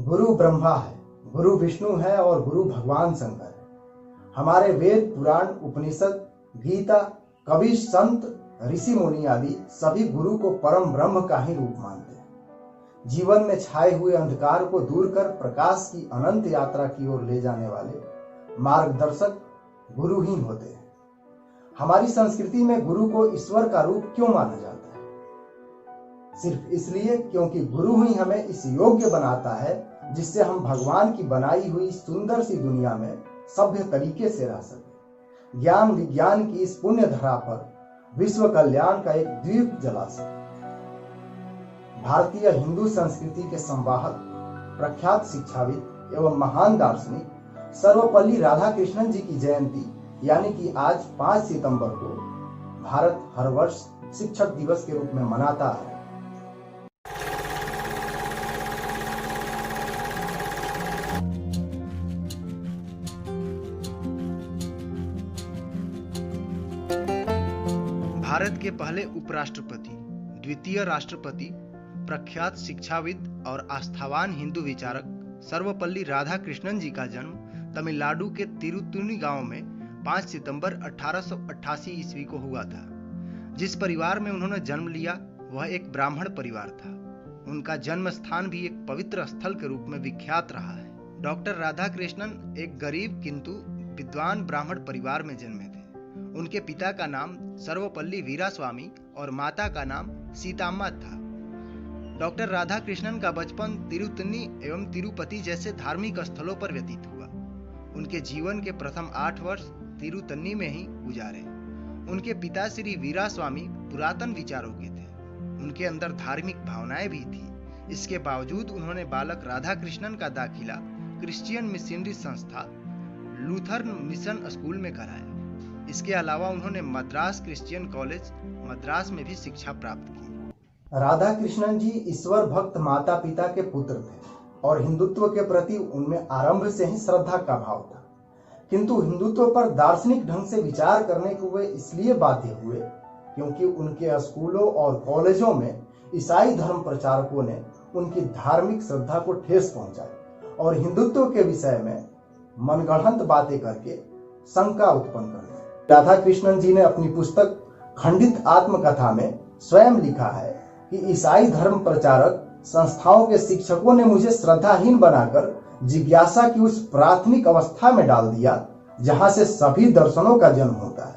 गुरु ब्रह्मा है, गुरु विष्णु है और गुरु भगवान शंकर है। हमारे वेद, पुराण, उपनिषद, गीता, कवि, संत, ऋषि मुनि आदि सभी गुरु को परम ब्रह्म का ही रूप मानते हैं। जीवन में छाए हुए अंधकार को दूर कर प्रकाश की अनंत यात्रा की ओर ले जाने वाले मार्गदर्शक गुरु ही होते हैं। हमारी संस्कृति में गुरु को ईश्वर का रूप क्यों माना जाता है? सिर्फ इसलिए क्योंकि गुरु ही हमें इस योग्य बनाता है जिससे हम भगवान की बनाई हुई सुंदर सी दुनिया में सभ्य तरीके से रह सके, ज्ञान विज्ञान की इस पुण्य धरा पर विश्व कल्याण का एक द्वीप जला सके। भारतीय हिंदू संस्कृति के संवाहक, प्रख्यात शिक्षाविद एवं महान दार्शनिक सर्वपल्ली राधाकृष्णन जी की जयंती यानी कि आज 5 सितंबर को भारत हर वर्ष शिक्षक दिवस के रूप में मनाता है। भारत के पहले उपराष्ट्रपति, द्वितीय राष्ट्रपति, प्रख्यात शिक्षाविद और आस्थावान हिंदू विचारक सर्वपल्ली राधाकृष्णन जी का जन्म तमिलनाडु के तिरुत्तुनी गांव में 5 सितंबर 1888 ईस्वी को हुआ था। जिस परिवार में उन्होंने जन्म लिया वह एक ब्राह्मण परिवार था। उनका जन्म स्थान भी एक पवित्र स्थल के रूप में विख्यात रहा है। डॉक्टर राधाकृष्णन एक गरीब किंतु विद्वान ब्राह्मण परिवार में जन्मे थे। उनके पिता का नाम सर्वपल्ली वीरास्वामी और माता का नाम सीताम्मा था। डॉक्टर राधाकृष्णन का बचपन तिरुत्तनी एवं तिरुपति जैसे धार्मिक स्थलों पर व्यतीत हुआ। उनके जीवन के प्रथम 8 वर्ष तिरुत्तनी में ही गुजारे। उनके पिता श्री वीरास्वामी पुरातन विचारों के थे। उनके अंदर धार्मिक भावनाएं भी थी। इसके बावजूद उन्होंने बालक राधाकृष्णन का दाखिला क्रिश्चियन मिशनरी संस्था लूथरन मिशन स्कूल में कराया। इसके अलावा उन्होंने मद्रास क्रिश्चियन कॉलेज मद्रास में भी शिक्षा प्राप्त की। राधाकृष्णन जी ईश्वर भक्त माता पिता के पुत्र थे और हिंदुत्व के प्रति उनमें आरंभ से ही श्रद्धा का भाव था। किंतु हिंदुत्व पर दार्शनिक ढंग से विचार करने को वे इसलिए बाध्य हुए क्योंकि उनके स्कूलों और कॉलेजों में ईसाई धर्म प्रचारकों ने उनकी धार्मिक श्रद्धा को ठेस पहुंचाई और हिंदुत्व के विषय में मनगढ़ंत बातें करके शंका उत्पन्न कर दी। राधाकृष्णन जी ने अपनी पुस्तक खंडित आत्मकथा में स्वयं लिखा है कि ईसाई धर्म प्रचारक संस्थाओं के शिक्षकों ने मुझे श्रद्धाहीन बनाकर जिज्ञासा की उस प्राथमिक अवस्था में डाल दिया जहां से सभी दर्शनों का जन्म होता है।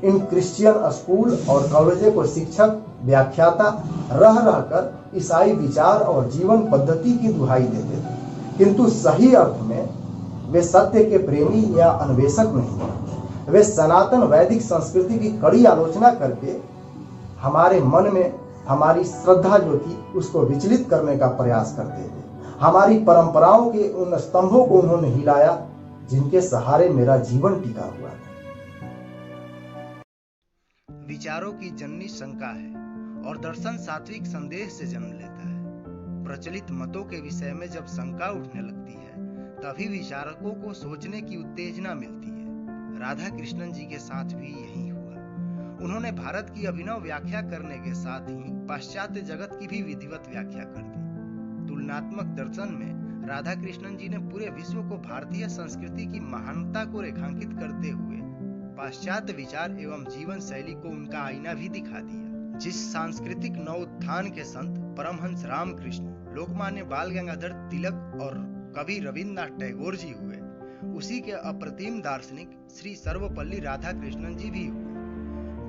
इन क्रिश्चियन स्कूल और कॉलेजों को शिक्षक व्याख्याता रह रहकर ईसाई विचार और जीवन पद्धति की दुहाई देते थे, किंतु सही अर्थ में वे सत्य के प्रेमी या अन्वेषक नहीं थे। वे सनातन वैदिक संस्कृति की कड़ी आलोचना करके हमारे मन में हमारी श्रद्धा जो थी उसको विचलित करने का प्रयास करते थे। हमारी परंपराओं के उन स्तंभों को उन्होंने हिलाया जिनके सहारे मेरा जीवन टिका हुआ था। विचारों की जननी शंका है और दर्शन सात्विक संदेह से जन्म लेता है। प्रचलित मतों के विषय में जब शंका उठने लगती है तभी विचारकों को सोचने की उत्तेजना मिलती है। राधाकृष्णन जी के साथ भी यही हुआ। उन्होंने भारत की अभिनव व्याख्या करने के साथ ही पाश्चात्य जगत की भी विधिवत व्याख्या कर दी। तुलनात्मक दर्शन में राधाकृष्णन जी ने पूरे विश्व को भारतीय संस्कृति की महानता को रेखांकित करते हुए पाश्चात्य विचार एवं जीवन शैली को उनका आईना भी दिखा दिया। जिस सांस्कृतिक नवोत्थान के संत परमहंस रामकृष्ण, लोकमान्य बाल गंगाधर तिलक और कवि रविन्द्रनाथ टैगोर जी हुए, उसी के अप्रतिम दार्शनिक श्री सर्वपल्ली राधाकृष्णन जी भी हुए।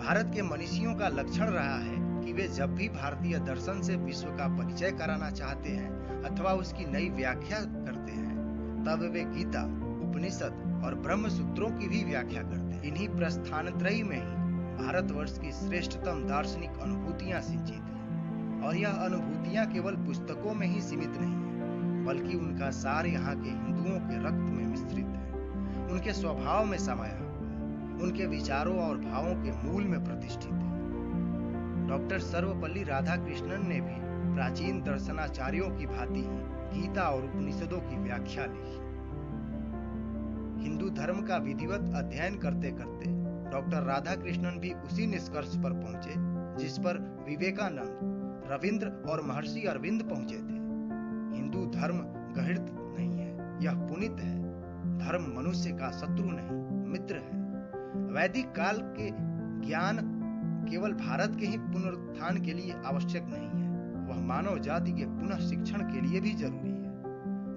भारत के मनीषियों का लक्षण रहा है कि वे जब भी भारतीय दर्शन से विश्व का परिचय कराना चाहते हैं अथवा उसकी नई व्याख्या करते हैं तब वे गीता, उपनिषद और ब्रह्म सूत्रों की भी व्याख्या करते हैं। इन्हीं प्रस्थानत्रयी में ही भारतवर्ष की श्रेष्ठतम दार्शनिक अनुभूतियां सिंचित हैं और यह अनुभूतियां केवल पुस्तकों में ही सीमित नहीं है बल्कि उनका सार यहाँ के हिंदुओं के रक्त में मिश्रित है, उनके स्वभाव में समाया हुआ है, उनके विचारों और भावों के मूल में प्रतिष्ठित है। डॉक्टर सर्वपल्ली राधाकृष्णन ने भी प्राचीन दर्शनाचार्यों की भांति ही गीता और उपनिषदों की व्याख्या लिखी। हिंदू धर्म का विधिवत अध्ययन करते करते डॉक्टर राधाकृष्णन भी उसी निष्कर्ष पर पहुंचे जिस पर विवेकानंद, रविंद्र और महर्षि अरविंद पहुंचे थे। हिंदू धर्म पुनीत है। धर्म मनुष्य का शत्रु नहीं, मित्र है। वैदिक काल के ज्ञान केवल भारत के ही पुनरुत्थान के लिए आवश्यक नहीं है, वह मानव जाति के पुनः शिक्षण के लिए भी जरूरी है।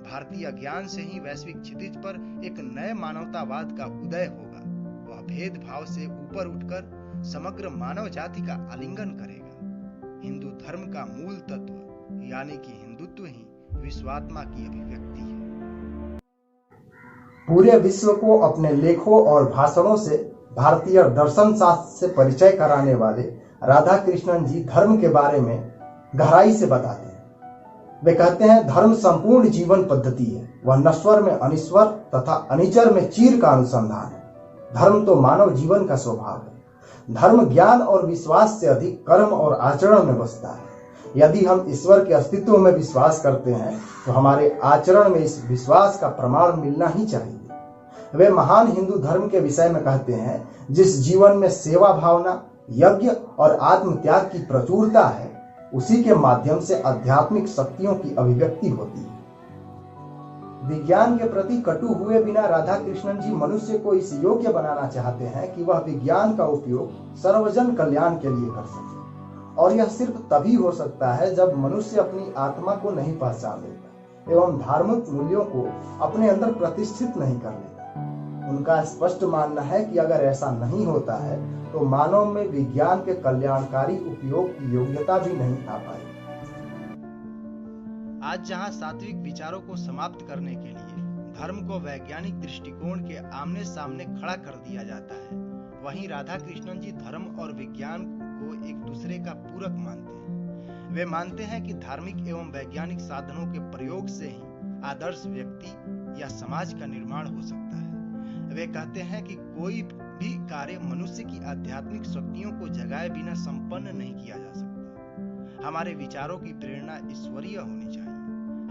भारतीय ज्ञान से ही वैश्विक क्षितिज पर एक नए मानवतावाद का उदय होगा। वह भेदभाव से ऊपर उठकर समग्र मानव जाति का आलिंगन करेगा। हिंदू धर्म का मूल तत्व यानी कि हिंदुत्व ही विश्वात्मा की अभिव्यक्ति है। पूरे विश्व को अपने लेखों और भाषणों से भारतीय दर्शन शास्त्र से परिचय कराने वाले राधा कृष्णन जी धर्म के बारे में गहराई से बताते हैं। वे कहते हैं, धर्म संपूर्ण जीवन पद्धति है। वह नश्वर में अनिश्वर तथा अनिचर में चीर का अनुसंधान है। धर्म तो मानव जीवन का स्वभाव है। धर्म ज्ञान और विश्वास से अधिक कर्म और आचरण में बसता है। यदि हम ईश्वर के अस्तित्व में विश्वास करते हैं तो हमारे आचरण में इस विश्वास का प्रमाण मिलना ही चाहिए। वे महान हिंदू धर्म के विषय में कहते हैं, जिस जीवन में सेवा भावना, यज्ञ और आत्म त्याग की प्रचुरता है, उसी के माध्यम से आध्यात्मिक शक्तियों की अभिव्यक्ति होती है। विज्ञान के प्रति कटु हुए बिना राधा कृष्णन जी मनुष्य को इस योग्य बनाना चाहते हैं कि वह विज्ञान का उपयोग सर्वजन कल्याण के लिए कर सके। और यह सिर्फ तभी हो सकता है जब मनुष्य अपनी आत्मा को नहीं पहचान लेता एवं धार्मिक मूल्यों को अपने अंदर प्रतिष्ठित नहीं कर लेता। उनका स्पष्ट मानना है कि अगर ऐसा नहीं होता है तो मानव में विज्ञान के कल्याणकारी उपयोग की योग्यता भी नहीं आ पाएगी। आज जहां सात्विक विचारों को समाप्त करने के लिए धर्म को वैज्ञानिक दृष्टिकोण के आमने सामने खड़ा कर दिया जाता है, वहीं राधा कृष्णन जी धर्म और विज्ञान को एक दूसरे का पूरक मानते हैं। वे मानते हैं कि धार्मिक एवं वैज्ञानिक साधनों के प्रयोग से ही आदर्श व्यक्ति या समाज का निर्माण हो सकता है। वे कहते हैं कि कोई भी कार्य मनुष्य की आध्यात्मिक शक्तियों को जगाए बिना संपन्न नहीं किया जा सकता। हमारे विचारों की प्रेरणा ईश्वरीय होनी चाहिए।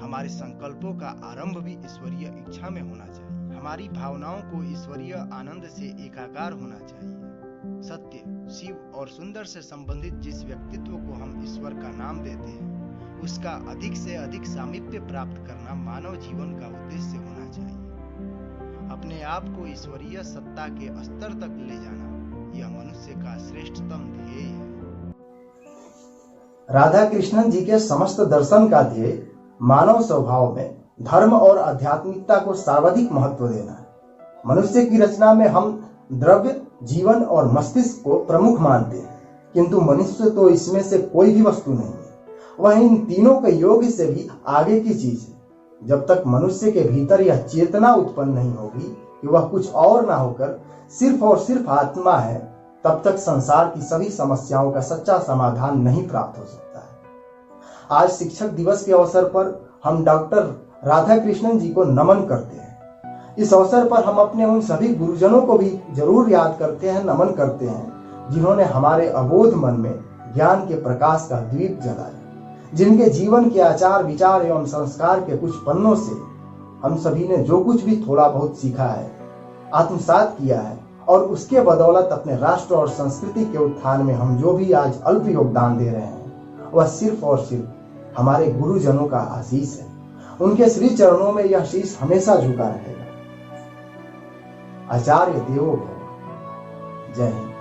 हमारे संकल्पों का आरंभ भी ईश्वरीय इच्छा में होना चाहिए। हमारी भावनाओं को ईश्वरीय आनंद से एकाकार होना चाहिए। सत्य, शिव और सुंदर से संबंधित जिस व्यक्तित्व को हम ईश्वर का नाम देते हैं, उसका अधिक से अधिक सामीप्य प्राप्त करना मानव जीवन का उद्देश्य होना चाहिए। अपने आप को ईश्वरीय सत्ता के स्तर तक ले जाना, यह मनुष्य का श्रेष्ठतम ध्येय है। राधा कृष्णन जी के समस्त दर्शन का ध्येय मानव स्वभाव में धर्म और आध्यात्मिकता को सर्वाधिक महत्व देना है। मनुष्य की रचना में हम द्रव्य, जीवन और मस्तिष्क को प्रमुख मानते हैं, किंतु मनुष्य तो इसमें से कोई भी वस्तु नहीं है। वह इन तीनों के योग से भी आगे की चीज है। जब तक मनुष्य के भीतर यह चेतना उत्पन्न नहीं होगी कि वह कुछ और ना होकर सिर्फ और सिर्फ आत्मा है, तब तक संसार की सभी समस्याओं का सच्चा समाधान नहीं प्राप्त हो सकता है। आज शिक्षक दिवस के अवसर पर हम डॉक्टर राधा कृष्णन जी को नमन करते हैं। इस अवसर पर हम अपने उन सभी गुरुजनों को भी जरूर याद करते हैं, नमन करते हैं, जिन्होंने हमारे अबोध मन में ज्ञान के प्रकाश का दीप जलाया, जिनके जीवन के आचार, विचार एवं संस्कार के कुछ पन्नों से हम सभी ने जो कुछ भी थोड़ा बहुत सीखा है, आत्मसात किया है, और उसके बदौलत अपने राष्ट्र और संस्कृति के उत्थान में हम जो भी आज अल्प योगदान दे रहे हैं, वह सिर्फ और सिर्फ हमारे गुरुजनों का आशीष है। उनके श्री चरणों में यह शीश हमेशा झुका रहेगा। आचार्य देवो भव। जय हिंद।